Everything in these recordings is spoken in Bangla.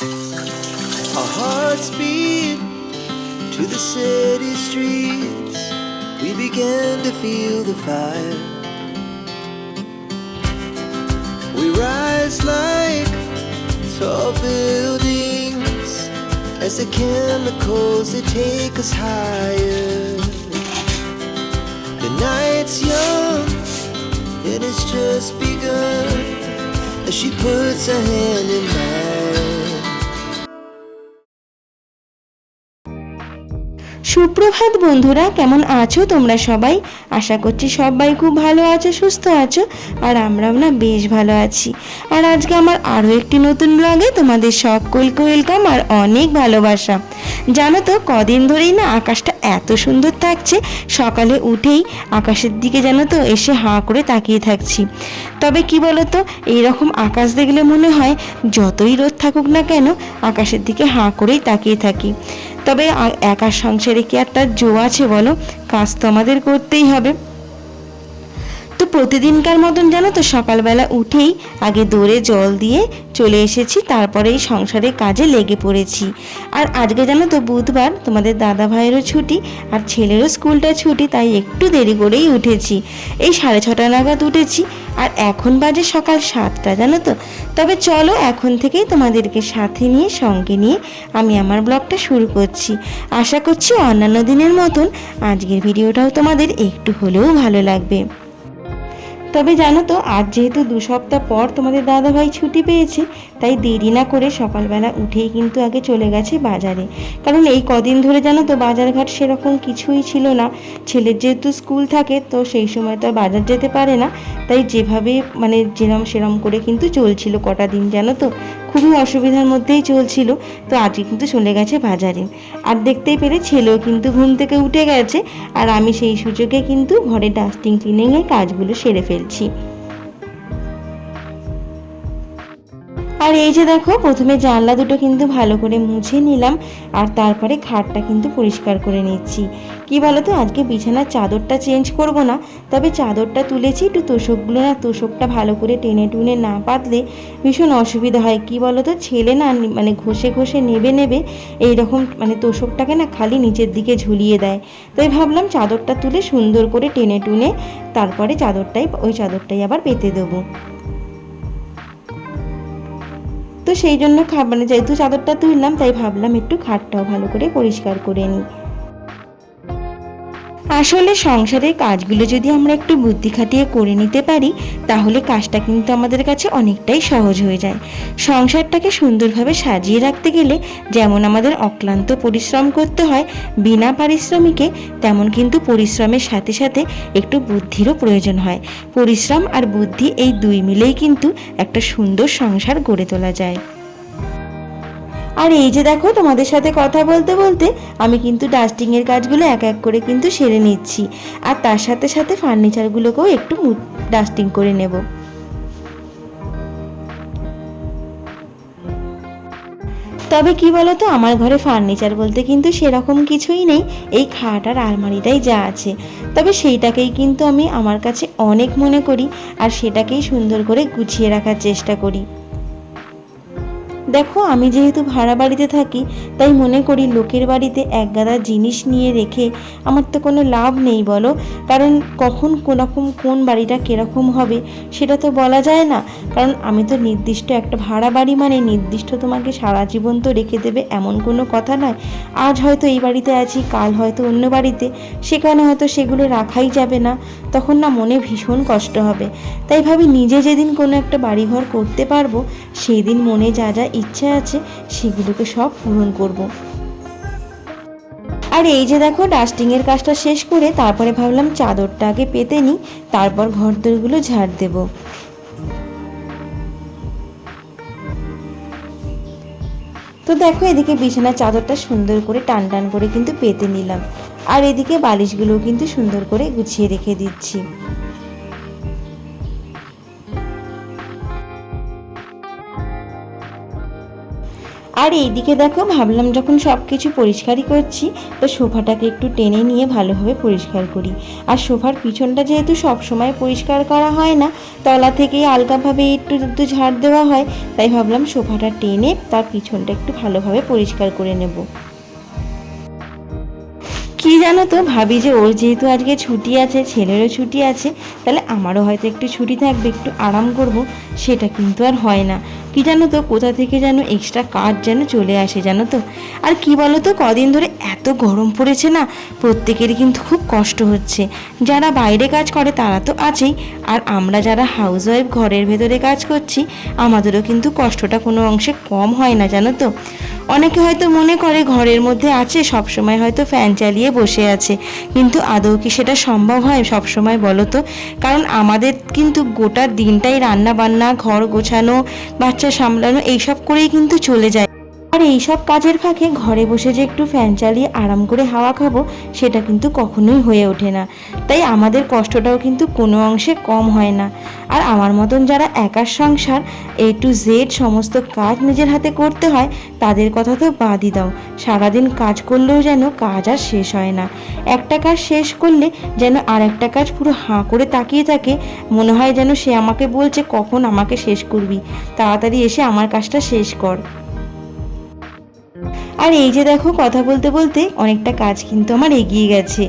Our hearts beat to the city streets. We began to feel the fire. We rise like tall buildings as the chemicals they take us higher. The night's young and it's just begun as she puts her hand in mine. সুপ্রভাত বন্ধুরা, কেমন আছো তোমরা সবাই? আশা করছি সবাই খুব ভালো আছো, সুস্থ আছো, আর আমরাও না বেশ ভালো আছি। আর আজকে আমার আরও একটি নতুন ব্লগে তোমাদের সকলকে ওয়েলকাম আর অনেক ভালোবাসা। জানো তো, কদিন ধরেই না আকাশটা এত সুন্দর থাকছে, সকালে উঠেই আকাশের দিকে জানো তো এসে হাঁ করে তাকিয়ে থাকছি। তবে কি বলো তো, এইরকম আকাশ দেখলে মনে হয় যতই রোদ থাকুক না কেন আকাশের দিকে হাঁ করেই তাকিয়ে থাকি। তবে একা সংসারে কি আর তার জো আছে বলো, কাজ তো আমাদের করতেই হবে। তো প্রতিদিনকার মতন জানো তো সকালবেলা উঠেই আগে দৌড়ে জল দিয়ে চলে এসেছি, তারপরে এই সংসারের কাজে লেগে পড়েছি। আর আজকে জানো তো বুধবার, তোমাদের দাদা ভাইয়েরও ছুটি আর ছেলেরও স্কুলটা ছুটি, তাই একটু দেরি করেই উঠেছি। এই 6:30 নাগাদ উঠেছি আর এখন বাজে সকাল 7টা, জানো তো। তবে চলো এখন থেকেই তোমাদেরকে সাথে নিয়ে সঙ্গে নিয়ে আমি আমার ব্লগটা শুরু করছি। আশা করছি অন্যান্য দিনের মতন আজকের ভিডিওটাও তোমাদের একটু হলেও ভালো লাগবে। তবে জানো তো, আজ যেহেতু 2 সপ্তাহ পর তোমাদের দাদাভাই ছুটি পেয়েছে, তাই দেরি না করে সকালবেলা উঠেই কিন্তু আগে চলে গেছে বাজারে। কারণ এই কদিন ধরে জানো তো বাজারঘাট সেরকম কিছুই ছিল না। ছেলের যেহেতু স্কুল থাকে, তো সেই সময় তো বাজার যেতে পারে না, তাই যেভাবে মানে সেরম করে কিন্তু চলছিল কটা দিন, জানো তো খুবই অসুবিধার মধ্যেই চলছিল। তো আজকে কিন্তু চলে গেছে বাজারে। আর দেখতেই পেরে ছেলেও কিন্তু ঘুম থেকে উঠে গেছে, আর আমি সেই সুযোগে কিন্তু ঘরে ডাস্টিং ক্লিনিংয়ের কাজগুলো সেরে ফেলছি। আর এই যে দেখো, প্রথমে জানলা দুটো কিন্তু ভালো করে মুছে নিলাম, আর তারপরে খাটটা কিন্তু পরিষ্কার করে নিচ্ছি। কি বলো তো, আজকে বিছানার চাদরটা চেঞ্জ করব না, তবে চাদরটা তুলেছি, একটু তোষকটা ভালো করে টেনে টুনে না পাতলে ভীষণ অসুবিধা হয়। কি বলো তো, ছেলে না মানে ঘষে ঘষে নেবে এইরকম মানে তোষকটাকে না খালি নিচের দিকে ঝুলিয়ে দেয়। তাই ভাবলাম চাদরটা তুলে সুন্দর করে টেনে টুনে তারপরে ওই চাদরটাই আবার পেতে দেবো। তো সেই জন্য মানে যেহেতু চাদরটা তুললাম, তাই ভাবলাম একটু খাটটাও ভালো করে পরিষ্কার করে নিই। আসলে সংসারের কাজগুলো যদি আমরা একটু বুদ্ধি খাটিয়ে করে নিতে পারি, তাহলে কাজটা কিন্তু আমাদের কাছে অনেকটাই সহজ হয়ে যায়। সংসারটাকে সুন্দরভাবে সাজিয়ে রাখতে গেলে যেমন আমাদের অক্লান্ত পরিশ্রম করতে হয় বিনা পারিশ্রমিকে, তেমন কিন্তু পরিশ্রমের সাথে সাথে একটু বুদ্ধিরও প্রয়োজন হয়। পরিশ্রম আর বুদ্ধি এই দুই মিলেই কিন্তু একটা সুন্দর সংসার গড়ে তোলা যায়। আর এই যে দেখো, তোমাদের সাথে কথা বলতে বলতে আমি কিন্তু ডাস্টিংয়ের কাজগুলো এক এক করে কিন্তু সেরে নিচ্ছি, আর তার সাথে সাথে ফার্নিচারগুলোকেও একটু ডাস্টিং করে নেব। তবে কি বলো তো, আমার ঘরে ফার্নিচার বলতে কিন্তু সেরকম কিছুই নেই, এই খাট আর আলমারিটাই যা আছে। তবে সেইটাকেই কিন্তু আমি আমার কাছে অনেক মনে করি, আর সেটাকেই সুন্দর করে গুছিয়ে রাখার চেষ্টা করি। দেখো, আমি যেহেতু ভাড়া বাড়িতে থাকি, তাই মনে করি লোকের বাড়িতে একগাদা জিনিস নিয়ে রেখে আমার তো কোনো লাভ নেই বলো। কারণ কখন কোন বাড়িটা কীরকম হবে সেটা তো বলা যায় না। কারণ আমি তো নির্দিষ্ট একটা ভাড়া বাড়ি মানে নির্দিষ্ট তোমাকে সারা জীবন তো রেখে দেবে এমন কোনো কথা নয়। আজ হয়তো এই বাড়িতে আছি, কাল হয়তো অন্য বাড়িতে, সেখানে হয়তো সেগুলো রাখাই যাবে না, তখন না মনে ভীষণ কষ্ট হবে। তাই ভাবি নিজে যেদিন কোনো একটা বাড়িঘর করতে পারবো, সেই দিন মনে যা যা ইচ্ছে আছে সেগুলোকে সব পূরণ করব। আর এই যে দেখো, ডাস্টিংয়ের কাজটা শেষ করে তারপরে ভাবলাম চাদরটা আগে পেতে নিই, তারপর ঘরদোরগুলো ঝাড় দেব। তো দেখো, এদিকে বিছানার চাদরটা সুন্দর করে টান টান করে কিন্তু পেতে নিলাম, আর এদিকে বালিশগুলোও কিন্তু সুন্দর করে গুছিয়ে রেখে দিচ্ছি। আর এইদিকে দেখো ভাবলাম যখন সব কিছু পরিষ্কারই করছি তো সোফাটাকে একটু টেনে নিয়ে ভালোভাবে পরিষ্কার করি। আর সোফার পিছনটা যেহেতু সব সময় পরিষ্কার করা হয় না, তলা থেকেই আলগাভাবে একটু একটু ঝাড় দেওয়া হয়, তাই ভাবলাম সোফাটা টেনে তার পিছনটা একটু ভালোভাবে পরিষ্কার করে নেব। কি জানো তো, ভাবি যে ওর যেহেতু আজকে ছুটি আছে, ছেলেরও ছুটি আছে, তাহলে আমারও হয়তো একটু ছুটি থাকবে, একটু আরাম করব, সেটা কিন্তু আর হয় না। কি জানো তো, কোথা থেকে যেন এক্সট্রা কাজ যেন চলে আসে জানো তো। আর কি বলো তো, কদিন ধরে এত গরম পড়েছে না, প্রত্যেকেরই কিন্তু খুব কষ্ট হচ্ছে। যারা বাইরে কাজ করে তারা তো আছেই, আর আমরা যারা হাউসওয়াইফ ঘরের ভেতরে কাজ করছি আমাদেরও কিন্তু কষ্টটা কোনো অংশে কম হয় না জানো তো। অনেকে হয়তো মনে করে ঘরের মধ্যে আছে, সব সময় হয়তো ফ্যান চালিয়ে বসে আছে, কিন্তু আদৌ কি সেটা সম্ভব হয় সব সময় বলো তো? কারণ আমাদের কিন্তু গোটা দিনটাই রান্না বান্না, ঘর গোছানো, বাচ্চা সামলানো এইসব করেই কিন্তু চলে যায়। আর এইসব কাজের ফাঁকে ঘরে বসে যে একটু ফ্যান চালিয়ে আরাম করে হাওয়া খাবো, সেটা কিন্তু কখনোই হয়ে ওঠে না। তাই আমাদের কষ্টটাও কিন্তু কোনো অংশে কম হয় না। আর আমার মতন যারা একার সংসার, A to Z সমস্ত কাজ নিজের হাতে করতে হয়, তাদের কথা তো বাদই দাও। সারাদিন কাজ করলেও যেন কাজ আর শেষ হয় না। একটা কাজ শেষ করলে যেন আর একটা কাজ পুরো হাঁ করে তাকিয়ে থাকে, মনে হয় যেন সে আমাকে বলছে কখন আমাকে শেষ করবি, তাড়াতাড়ি এসে আমার কাজটা শেষ কর। আর এই যে দেখো, কথা বলতে বলতে অনেকটা কাজ কিন্তু আমার এগিয়ে গেছে।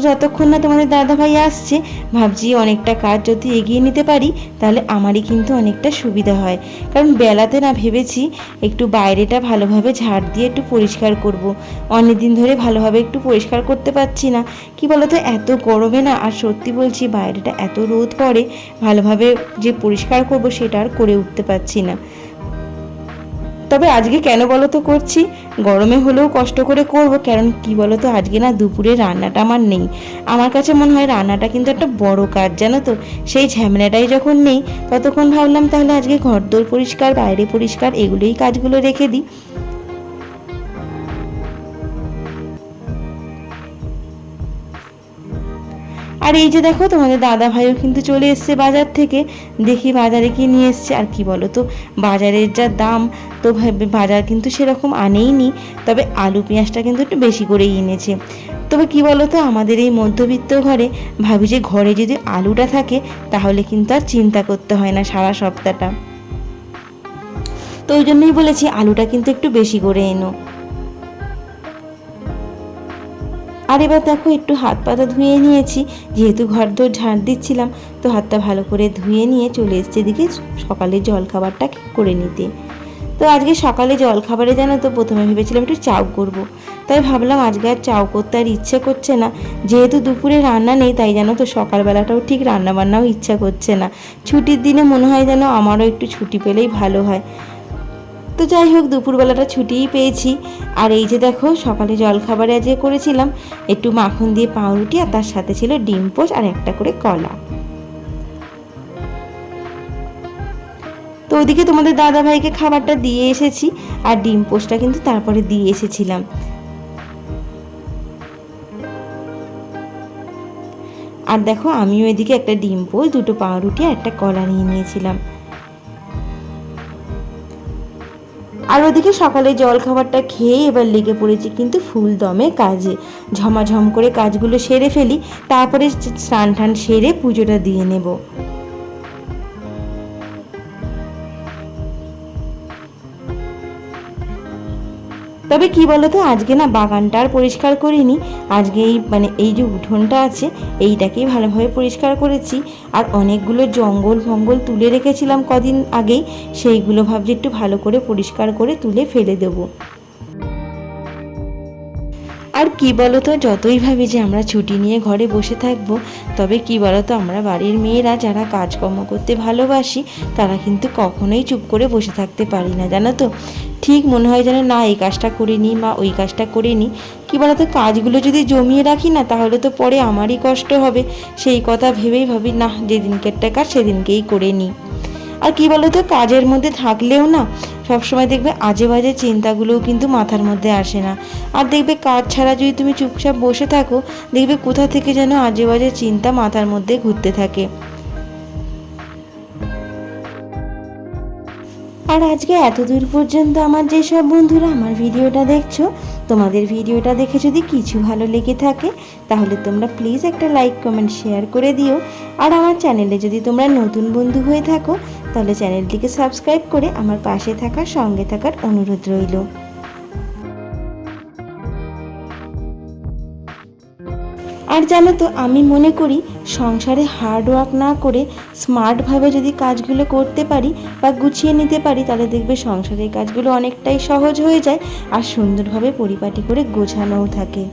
যতক্ষণ না তোমাদের দাদাভাই আসছে, ভাবছি অনেকটা কাজ যদি এগিয়ে নিতে পারি তাহলে আমারই কিন্তু অনেকটা সুবিধা হয়। কারণ বেলাতে না ভেবেছি একটু বাইরেটা ভালোভাবে ঝাড় দিয়ে একটু পরিষ্কার করব। অনেক দিন ধরে ভালোভাবে একটু পরিষ্কার করতে পারছি না। কি বলতো, এত গরমে না, আর সত্যি বলছি বাইরেটা এত রোদ পড়ে, ভালোভাবে যে পরিষ্কার করব সেটা আর করে উঠতে পারছি না। তবে আজকে কেন বলো তো করছি, গরমে হলেও কষ্ট করে করব। কারণ কি বলো তো, আজকে না দুপুরে রান্নাটা আমার নেই। আমার কাছে মনে হয় রান্নাটা কিন্তু একটা বড় কাজ জানো তো। সেই ঝামেলাটাই যখন নেই, ততক্ষণ ভাবলাম তাহলে আজকে ঘরদোর পরিষ্কার, বাইরে পরিষ্কার, এগুলোই কাজগুলো রেখে দিই। আর এই যে দেখো, তোমাদের দাদা ভাইও কিন্তু চলে এসছে বাজার থেকে। দেখি বাজারে কি নিয়ে এসছে। আর কি বলো তো, বাজারের যা দাম, তো বাজার কিন্তু সেরকম আনেইনি, তবে আলু পেঁয়াজটা কিন্তু একটু বেশি করেই এনেছে। তবে কি বলো তো, আমাদের এই মধ্যবিত্ত ঘরে ভাবি যে ঘরে যদি আলুটা থাকে তাহলে কিন্তু আর চিন্তা করতে হয় না সারা সপ্তাহটা। তো ওই জন্যই বলেছি আলুটা কিন্তু একটু বেশি করে এনো। আর এবার দেখো, একটু হাত পাতা ধুয়ে নিয়েছি, যেহেতু ঘর দোর ঝাড় দিচ্ছিলাম, তো হাতটা ভালো করে ধুয়ে নিয়ে চলে এসছে এদিকে সকালে জলখাবারটা করে নিতে। তো আজকে সকালে জলখাবারে জানো তো, প্রথমে ভেবেছিলাম একটু চাউ করব। তাই ভাবলাম আজকে আর চাউ করতে আর ইচ্ছে করছে না, যেহেতু দুপুরে রান্না নেই, তাই জানো তো সকালবেলাটাও ঠিক রান্নাবান্নাও ইচ্ছা করছে না। ছুটির দিনে মনে হয় যেন আমারও একটু ছুটি পেলেই ভালো হয়। তো যাই হোক, দুপুরবেলাটা ছুটিই পেয়েছি। আর এই যে দেখো, সকালে জলখাবারে আজকে করেছিলাম একটু মাখন দিয়ে পাউরুটি, আর তার সাথে ছিল ডিম পোচ আর একটা করে কলা। তো ওদিকে তোমাদের দাদা ভাইকে খাবারটা দিয়ে এসেছি, আর ডিম পোচটা কিন্তু তারপরে দিয়ে এসেছিলাম। আর দেখো, আমিও এদিকে একটা ডিম পোচ, দুটো পাউরুটি আর একটা কলা নিয়ে নিয়েছিলাম। আর ওদিকে সকালে জলখাবারটা খেয়ে এবার লেগে পড়েছি কিন্তু ফুল দমে কাজে। ঝমাঝম করে কাজগুলো সেরে ফেলি, তারপরে স্নান টান সেরে পুজোটা দিয়ে নেব। তবে কি বলতো, আজকে না বাগানটা আর পরিষ্কার করিনি। আজকে এই যে উঠোনটা আছে, এইটাকেই ভালোভাবে পরিষ্কার করেছি। আর অনেকগুলো জঙ্গল ফঙ্গল তুলে রেখেছিলাম কদিন আগেই, সেইগুলো ভাবছি একটু ভালো করে পরিষ্কার করে তুলে ফেলে দেবো। আর কি বলতো, যতই ভাবি যে আমরা ছুটি নিয়ে ঘরে বসে থাকবো, তবে কি বলতো, আমরা বাড়ির মেয়েরা যারা কাজকর্ম করতে ভালোবাসি, তারা কিন্তু কখনোই চুপ করে বসে থাকতে পারি না জানো তো। ঠিক মনে হয় যেন না এই কাজটা করে নিই, মা ওই কাজটা করে নিই। কী বলতো, কাজগুলো যদি জমিয়ে রাখি না, তাহলে তো পরে আমারই কষ্ট হবে। সেই কথা ভেবেই ভাবি না, যেদিনকেরটা কাজ সেদিনকেই করে নিই। আর কি বলতো, কাজের মধ্যে থাকলেও না সবসময় দেখবে আজে বাজে চিন্তাগুলোও কিন্তু মাথার মধ্যে আসে না। আর দেখবে কাজ ছাড়া যদি তুমি চুপচাপ বসে থাকো, দেখবে কোথা থেকে যেন আজে বাজে চিন্তা মাথার মধ্যে ঘুরতে থাকে। আর আজকে এত দূর পর্যন্ত আমার যেসব বন্ধুরা আমার ভিডিওটা দেখছো, তোমাদের ভিডিওটা দেখে যদি কিছু ভালো লেগে থাকে তাহলে তোমরা প্লিজ একটা লাইক কমেন্ট শেয়ার করে দিও। আর আমার চ্যানেলে যদি তোমরা নতুন বন্ধু হয়ে থাকো তাহলে চ্যানেলটিকে সাবস্ক্রাইব করে আমার পাশে থাকার সঙ্গে থাকার অনুরোধ রইল। আর জানো তো, আমি মনে করি সংসারে হার্ড ওয়ার্ক না করে স্মার্টভাবে যদি কাজগুলো করতে পারি বা গুছিয়ে নিতে পারি তাহলে দেখবে সংসারের কাজগুলো অনেকটাই সহজ হয়ে যায় আর সুন্দরভাবে পরিপাটি করে গোছানোও থাকে।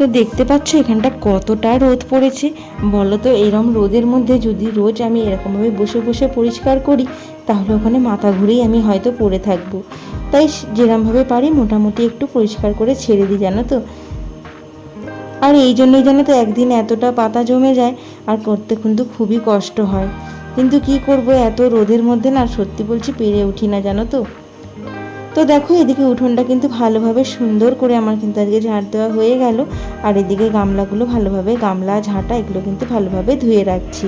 তো দেখতে পাচ্ছ এখানটা কতটা রোদ পড়েছে বলো তো। এরম রোদের মধ্যে যদি রোজ আমি এরকমভাবে বসে বসে পরিষ্কার করি তাহলে ওখানে মাথা ঘুরেই আমি হয়তো পড়ে থাকবো। তাই যেরমভাবে পারি মোটামুটি একটু পরিষ্কার করে ছেড়ে দিই জানো তো। আর এই জন্যই জানো তো একদিন এতটা পাতা জমে যায় আর করতে কিন্তু খুবই কষ্ট হয়। কিন্তু কি করব, এত রোদের মধ্যে না সত্যি বলছি পেরে উঠি না জানো তো। তো দেখো এদিকে উঠোনটা কিন্তু ভালোভাবে সুন্দর করে আমার কিন্তু আজকে ঝাড় দেওয়া হয়ে গেল। আর এদিকে গামলাগুলো ভালোভাবে, গামলা ঝাঁটা এগুলো কিন্তু ভালোভাবে ধুয়ে রাখছি।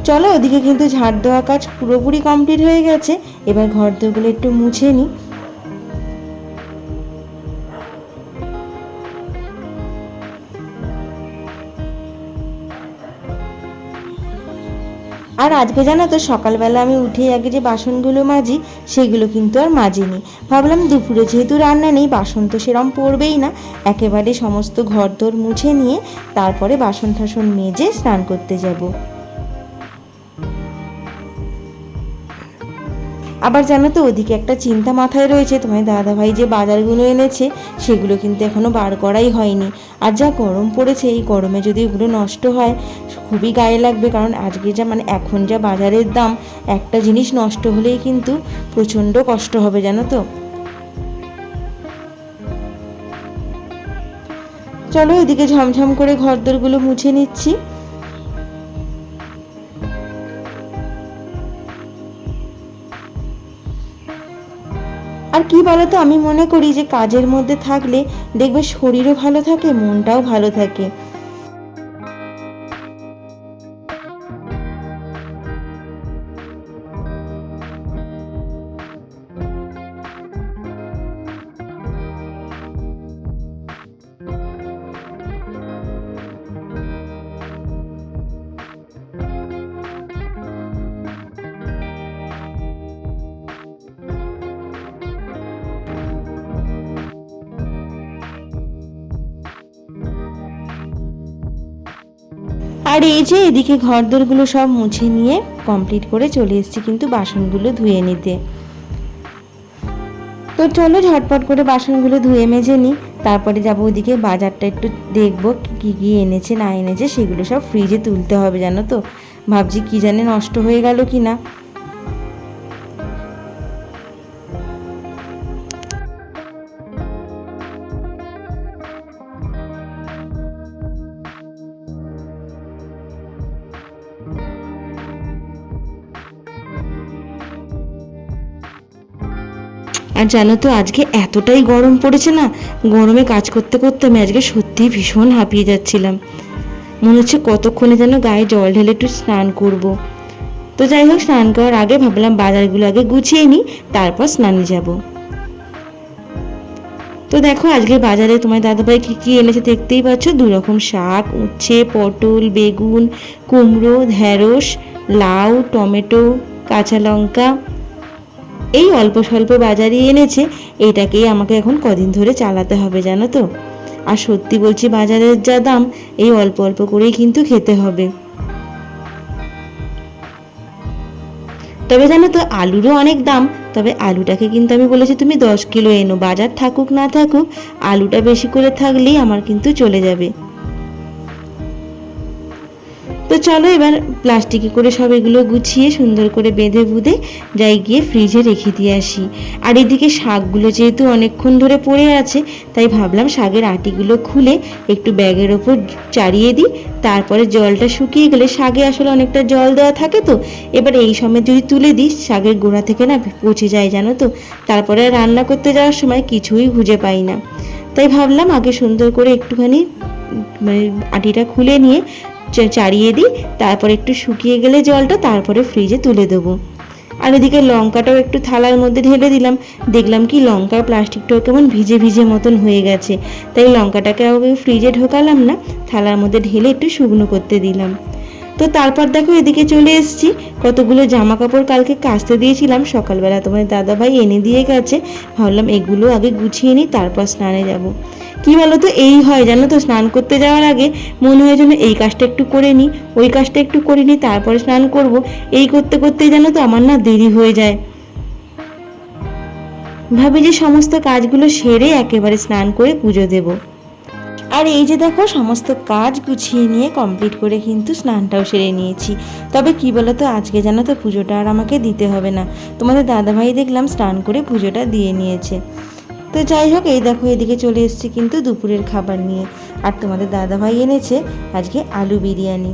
চলো ওদিকে কিন্তু ঝাড় দেওয়া কাজ পুরোপুরি কমপ্লিট হয়ে গেছে। এবার ঘর দোরগুলো একটু মুছে নিই। আর আজকে জানো তো সকালবেলা আমি উঠে আগে যে বাসনগুলো মাজি সেগুলো কিন্তু আর মাজিনি। ভাবলাম দুপুরে যেহেতু রান্না নেই বাসন তো সেরম পড়বেই না, একেবারে সমস্ত ঘর দোর মুছে নিয়ে তারপরে বাসন টাসন মেজে স্নান করতে যাব। আবার জানো তো ওদিকে একটা চিন্তা মাথায় রয়েছে, তোমার দাদাভাই যে বাজারগুলো এনেছে সেগুলো কিন্তু এখনও বার করাই হয়নি। আর যা গরম পড়েছে এই গরমে যদি ওগুলো নষ্ট হয় খুবই গায়ে লাগবে। কারণ আজকে যা এখন যা বাজারের দাম, একটা জিনিস নষ্ট হলেই কিন্তু প্রচণ্ড কষ্ট হবে জানো তো। চলো এদিকে ঝমঝম করে ঘরদোরগুলো মুছে নিচ্ছি। আর কি বলতো, আমি মনে করি যে কাজের মধ্যে থাকলে দেখবে শরীরও ভালো থাকে, মনটাও ভালো থাকে। আর এই যে এদিকে ঘরদোরগুলো সব মুছে নিয়ে কমপ্লিট করে চলে এসেছি কিন্তু বাসনগুলো ধুয়ে নিতে। তো চলো ঝটপট করে বাসনগুলো ধুয়ে মেজে নিই, তারপরে যাবো ওদিকে বাজারটা একটু দেখবো কী কী এনেছে না এনেছে সেগুলো সব ফ্রিজে তুলতে হবে জানো তো। ভাবছি কি জানে নষ্ট হয়ে গেল কি না। আর জানো তো আজকে এতটাই গরম পড়েছে না, গরমে কাজ করতে করতে আমি আজকে সত্যিই ভীষণ হাঁপিয়ে যাচ্ছিলাম। মনে হচ্ছে কতক্ষণে যেন গায়ে জল ঢেলে একটু স্নান করব। তো যাই হোক স্নান করার আগে ভাবলাম বাজারগুলো আগে গুছিয়ে নিই তারপর স্নানে যাব। তো দেখো আজকে বাজারে তোমার দাদাভাই কী কী এনেছে দেখতেই পাচ্ছ। 2 রকম শাক, উচ্ছে, পটল, বেগুন, কুমড়ো, ঢেঁড়স, লাউ, টমেটো, কাঁচা লঙ্কা এই অল্প স্বল্প বাজারে এনেছে। এটাকেই আমাকে এখন কদিন ধরে চালাতে হবে জানো তো। আর সত্যি বলছি, বাজারের যা দাম, এই অল্প অল্প করেই কিন্তু খেতে হবে। তবে জানো তো আলুরও অনেক দাম। তবে আলুটাকে কিন্তু আমি বলেছি তুমি 10 কিলো এনো, বাজার থাকুক না থাকুক আলুটা বেশি করে থাকলেই আমার কিন্তু চলে যাবে। তো চলো এবার প্লাস্টিকে করে সব এগুলো গুছিয়ে সুন্দর করে বেঁধে বুঁধে যাই গিয়ে ফ্রিজে রেখে দিয়ে আসি। আর এদিকে শাকগুলো যেহেতু অনেকক্ষণ ধরে পড়ে আছে, তাই ভাবলাম শাকের আটিগুলো খুলে একটু ব্যাগের ওপর চাড়িয়ে দিই। তারপরে জলটা শুকিয়ে গেলে, শাকে আসলে অনেকটা জল দেওয়া থাকে তো, এবার এই সময় যদি তুলে দিই শাকের গোড়া থেকে না পচে যায় জানো তো। তারপরে রান্না করতে যাওয়ার সময় কিছুই খুঁজে পাই না। তাই ভাবলাম আগে সুন্দর করে একটুখানি আটিটা খুলে নিয়ে চাড়িয়ে দিই, তারপর একটু শুকিয়ে গেলে জলটা তারপরে ফ্রিজে তুলে দেবো। আর এদিকে লঙ্কাটাও একটু থালার মধ্যে ঢেলে দিলাম। দেখলাম কি লঙ্কার প্লাস্টিকটাও কেমন ভিজে ভিজে মতন হয়ে গেছে, তাই লঙ্কাটাকে ফ্রিজে ঢোকালাম না, থালার মধ্যে ঢেলে একটু শুকনো করতে দিলাম। তো তারপর দেখো এদিকে চলে এসেছি। কতগুলো জামা কাপড় কালকে কাচতে দিয়েছিলাম, সকালবেলা তোমার দাদাভাই এনে দিয়ে গেছে। ভাবলাম এগুলো আগে গুছিয়ে নিই, তারপর স্নানে যাব। কি বলো তো, এই হয় জানো তো, স্নান করতে যাওয়ার আগে মনে হয় যেন এই কাজটা একটু করে নিই, ওই কাজটা একটু করে নিই, তারপরে স্নান করব। এই করতে করতেই জানো তো আমার না দেরি হয়ে যায়। ভাবি যে সমস্ত কাজগুলো সেরে একেবারে স্নান করে পুজো দেব। আর এই যে দেখো সমস্ত কাজ গুছিয়ে নিয়ে কমপ্লিট করে কিন্তু স্নানটাও সেরে নিয়েছি। তবে কি বলো তো, আজকে জানো তো পুজোটা আর আমাকে দিতে হবে না। তোমাদের দাদাভাই দেখলাম স্নান করে পুজোটা দিয়ে নিয়েছে। তো যাই হোক, এই দেখো এদিকে চলে এসেছি কিন্তু দুপুরের খাবার নিয়ে। আর তোমাদের দাদাভাই এনেছে আজকে আলু বিরিয়ানি।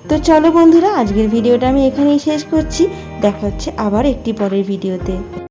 তো চলো বন্ধুরা, আজকের ভিডিওটা আমি এখানেই শেষ করছি। দেখা হচ্ছে আবার একটি পরের ভিডিওতে।